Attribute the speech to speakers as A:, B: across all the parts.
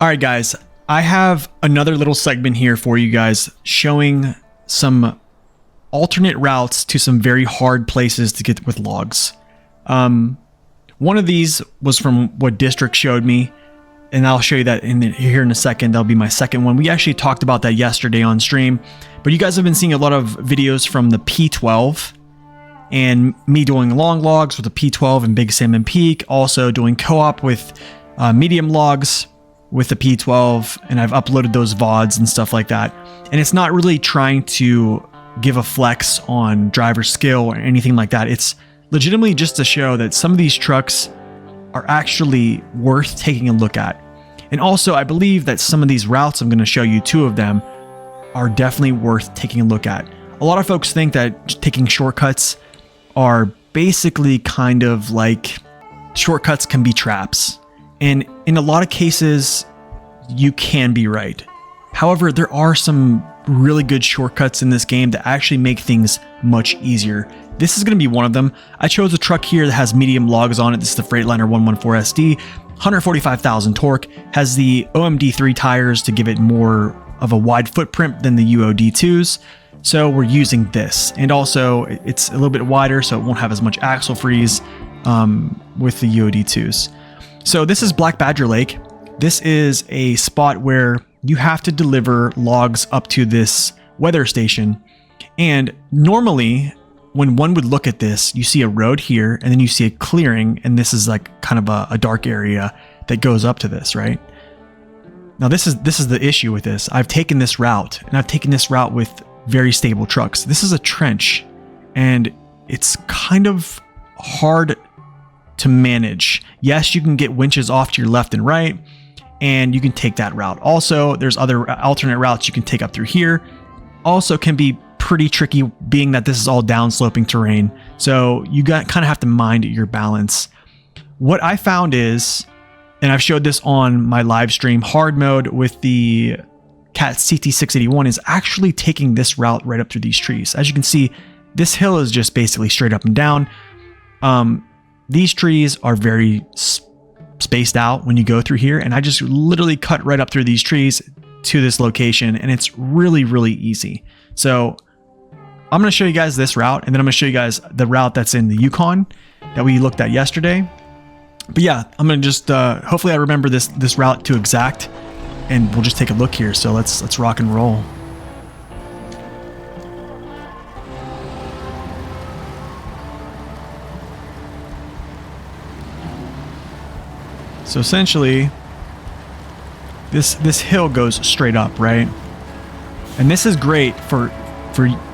A: All right, guys, I have another little segment here for you guys showing some alternate routes to some very hard places to get with logs. One of these was from what District showed me, and I'll show you that here in a second. That'll be my second one. We actually talked about that yesterday on stream, but you guys have been seeing a lot of videos from the P12 and me doing long logs with the P12 and Big Salmon Peak, also doing co-op with medium logs with the P12, and I've uploaded those VODs and stuff like that. And it's not really trying to give a flex on driver skill or anything like that. It's legitimately just to show that some of these trucks are actually worth taking a look at. And also, I believe that some of these routes, I'm going to show you two of them, are definitely worth taking a look at. A lot of folks think that taking shortcuts are basically kind of like shortcuts can be traps. And in a lot of cases, you can be right. However, there are some really good shortcuts in this game that actually make things much easier. This is going to be one of them. I chose a truck here that has medium logs on it. This is the Freightliner 114SD, 145,000 torque, has the OMD3 tires to give it more of a wide footprint than the UOD2s. So we're using this. And also it's a little bit wider, so it won't have as much axle freeze with the UOD2s. So this is Black Badger Lake. This is a spot where you have to deliver logs up to this weather station. And normally when one would look at this, you see a road here and then you see a clearing, and this is like kind of a dark area that goes up to this, right? Now this is the issue with this. I've taken this route, and I've taken this route with very stable trucks. This is a trench, and it's kind of hard to manage. Yes, you can get winches off to your left and right, and you can take that route. Also, there's other alternate routes you can take up through here. Also can be pretty tricky, being that this is all downsloping terrain. So you kind of have to mind your balance. What I found is, and I've showed this on my live stream, hard mode with the Cat CT681 is actually taking this route right up through these trees. As you can see, this hill is just basically straight up and down. These trees are very spaced out when you go through here, and I just literally cut right up through these trees to this location, and it's really, really easy. So I'm going to show you guys this route, and then I'm going to show you guys the route that's in the Yukon that we looked at yesterday. But yeah, I'm going to just hopefully I remember this route to exact, and we'll just take a look here. So let's rock and roll. So essentially, this hill goes straight up, right? And this is great for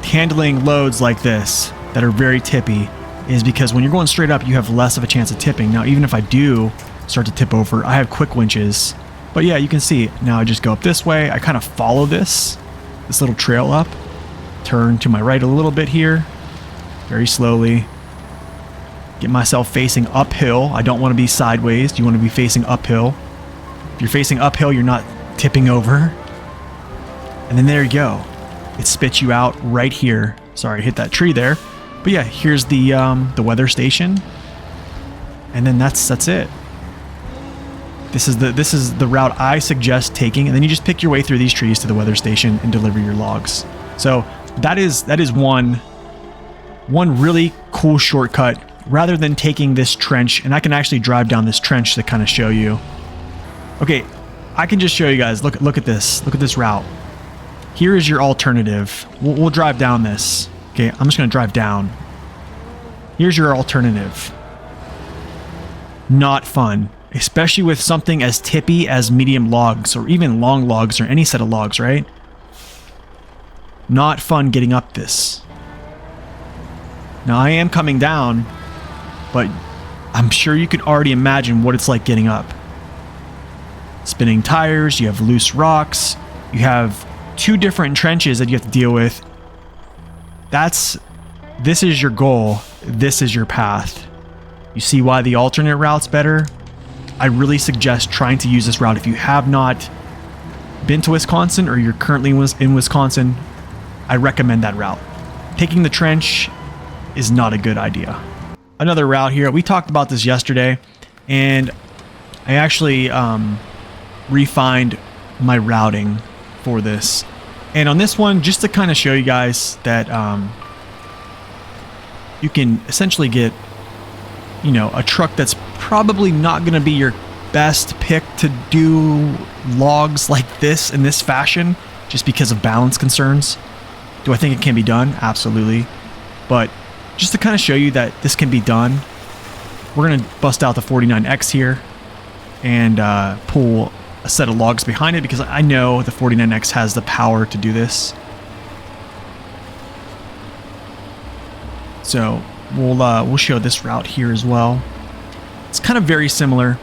A: handling loads like this that are very tippy, is because when you're going straight up, you have less of a chance of tipping. Now, even if I do start to tip over, I have quick winches. But yeah, you can see now I just go up this way. I kind of follow this little trail up, turn to my right a little bit here, very slowly. Get myself facing uphill. I don't want to be sideways. You want to be facing uphill. If you're facing uphill, you're not tipping over. And then there you go. It spits you out right here. Sorry, I hit that tree there. But yeah, here's the weather station. And then that's it. This is the route I suggest taking, and then you just pick your way through these trees to the weather station and deliver your logs. So that is one really cool shortcut, rather than taking this trench. And I can actually drive down this trench to kind of show you. Okay, I can just show you guys. Look at this. Look at this route. Here is your alternative. We'll drive down this. Okay, I'm just going to drive down. Here's your alternative. Not fun, especially with something as tippy as medium logs or even long logs or any set of logs, right? Not fun getting up this. Now I am coming down, but I'm sure you could already imagine what it's like getting up. Spinning tires, you have loose rocks, you have two different trenches that you have to deal with. This is your goal. This is your path. You see why the alternate route's better? I really suggest trying to use this route if you have not been to Wisconsin or you're currently in Wisconsin. I recommend that route. Taking the trench is not a good idea. Another route here, we talked about this yesterday, and I actually refined my routing for this. And on this one, just to kind of show you guys that you can essentially get, you know, a truck that's probably not going to be your best pick to do logs like this in this fashion, just because of balance concerns. Do I think it can be done? Absolutely. But just to kind of show you that this can be done, we're going to bust out the 49X here and pull a set of logs behind it, because I know the 49X has the power to do this. So we'll show this route here as well. It's kind of very similar,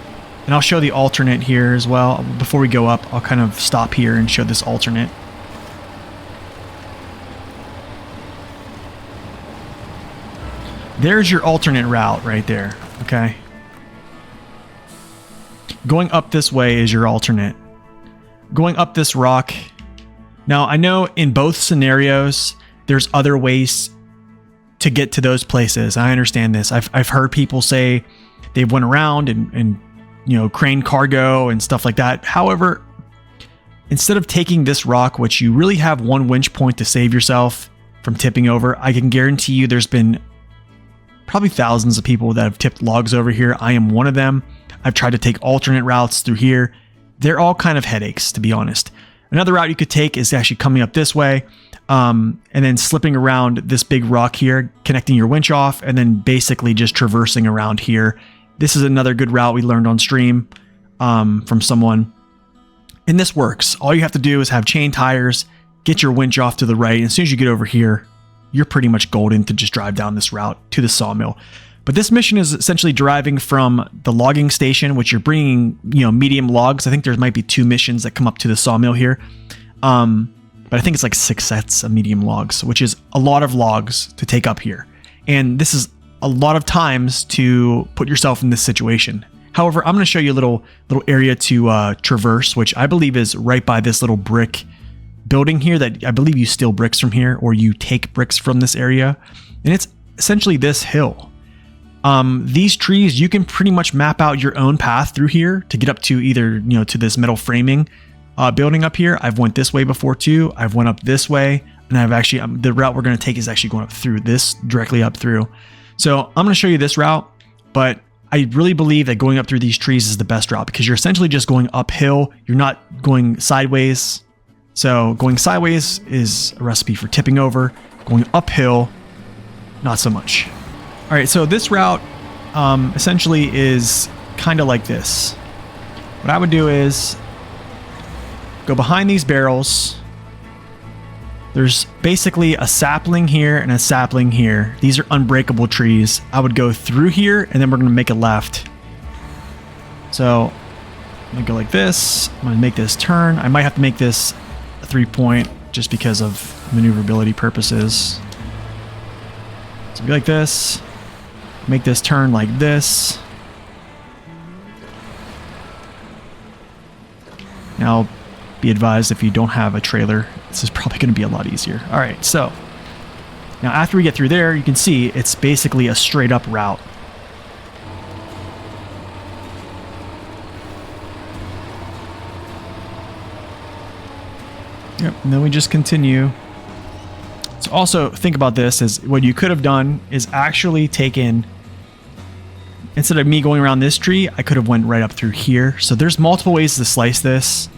A: and I'll show the alternate here as well. Before we go up, I'll kind of stop here and show this alternate. There's your alternate route right there, okay? Going up this way is your alternate. Going up this rock. Now, I know in both scenarios, there's other ways to get to those places. I understand this. I've heard people say they went around and you know, crane cargo and stuff like that. However, instead of taking this rock, which you really have one winch point to save yourself from tipping over, I can guarantee you there's been probably thousands of people that have tipped logs over here. I am one of them. I've tried to take alternate routes through here. They're all kind of headaches, to be honest. Another route you could take is actually coming up this way, and then slipping around this big rock here, connecting your winch off, and then basically just traversing around here. This is another good route we learned on stream from someone. And this works. All you have to do is have chain tires, get your winch off to the right, and as soon as you get over here, you're pretty much golden to just drive down this route to the sawmill. But this mission is essentially deriving from the logging station, which you're bringing, you know, medium logs. I think there might be 2 missions that come up to the sawmill here. But I think it's like 6 sets of medium logs, which is a lot of logs to take up here. And this is a lot of times to put yourself in this situation. However, I'm going to show you a little area to traverse, which I believe is right by this little brick building here that I believe you steal bricks from here, or you take bricks from this area. And it's essentially this hill. These trees, you can pretty much map out your own path through here to get up to either, you know, to this metal framing building up here. I've went this way before too. I've went up this way, and I've actually, the route we're going to take is actually going up through this, directly up through. So I'm going to show you this route, but I really believe that going up through these trees is the best route, because you're essentially just going uphill. You're not going sideways. So going sideways is a recipe for tipping over. Going uphill, not so much. All right, so this route essentially is kind of like this. What I would do is go behind these barrels. There's basically a sapling here and a sapling here. These are unbreakable trees. I would go through here, and then we're going to make a left. So I'm going to go like this. I'm going to make this turn. I might have to make this a 3-point just because of maneuverability purposes. So be like this. Make this turn like this. Now, be advised, if you don't have a trailer, this is probably going to be a lot easier. All right, so now after we get through there, you can see it's basically a straight up route. Yep, and then we just continue. So also think about this, is what you could have done is actually taken, instead of me going around this tree, I could have went right up through here. So there's multiple ways to slice this,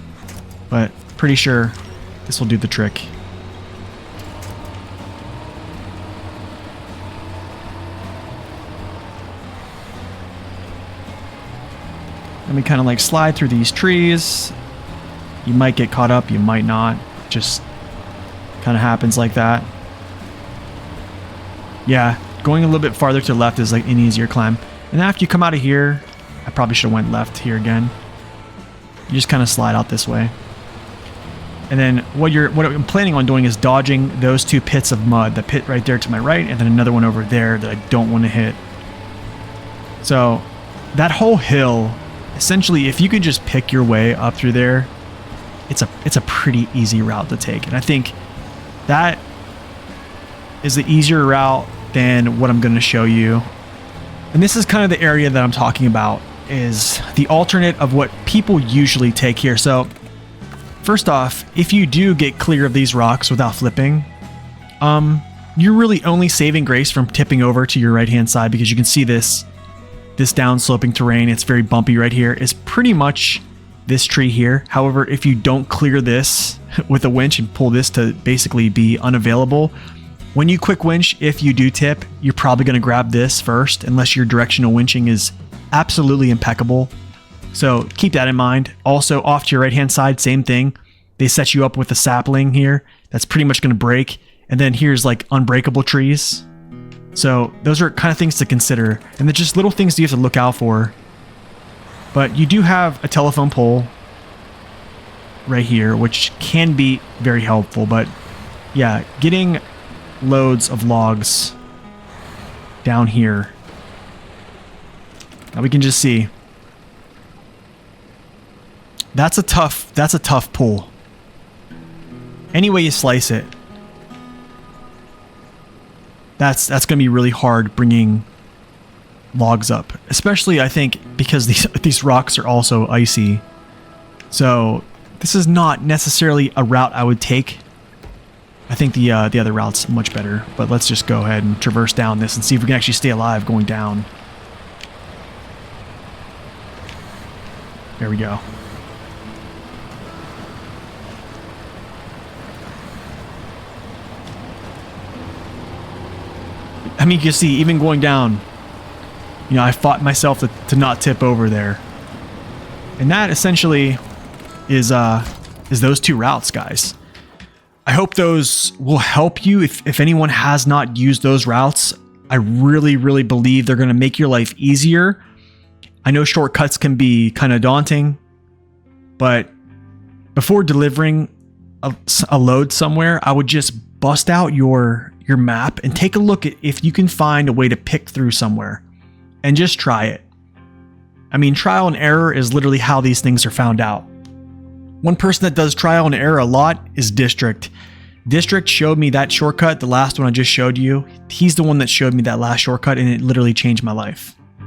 A: but pretty sure this will do the trick. Let me kind of like slide through these trees. You might get caught up, you might not. Just kind of happens like that. Yeah, going a little bit farther to the left is like an easier climb. And after you come out of here, I probably should have went left here again. You just kind of slide out this way. And then what I'm planning on doing is dodging those 2 pits of mud. The pit right there to my right, and then another one over there that I don't want to hit. So that whole hill, essentially, if you could just pick your way up through there, it's a pretty easy route to take. And I think that is the easier route than what I'm going to show you. And this is kind of the area that I'm talking about is the alternate of what people usually take here. So first off, if you do get clear of these rocks without flipping, you're really only saving grace from tipping over to your right-hand side, because you can see this down-sloping terrain. It's very bumpy right here. It's pretty much this tree here. However, if you don't clear this with a winch and pull this to basically be unavailable, when you quick winch, if you do tip, you're probably going to grab this first, unless your directional winching is absolutely impeccable. So keep that in mind. Also, off to your right-hand side, same thing. They set you up with a sapling here that's pretty much going to break. And then here's like unbreakable trees. So those are kind of things to consider. And they're just little things that you have to look out for. But you do have a telephone pole right here, which can be very helpful. But yeah, getting loads of logs down here. Now we can just see. That's a tough pull. Any way you slice it. That's going to be really hard bringing logs up, especially I think because these rocks are also icy. So this is not necessarily a route I would take. I think the other route's much better, but let's just go ahead and traverse down this and see if we can actually stay alive going down. There we go. I mean, you can see, even going down, you know, I fought myself to not tip over there. And that essentially is those two routes, guys. I hope those will help you. If anyone has not used those routes, I really, really believe they're going to make your life easier. I know shortcuts can be kind of daunting, but before delivering a load somewhere, I would just bust out your map and take a look at if you can find a way to pick through somewhere and just try it. I mean, trial and error is literally how these things are found out. One person that does trial and error a lot is District. District showed me that shortcut, the last one I just showed you. He's the one that showed me that last shortcut, and it literally changed my life.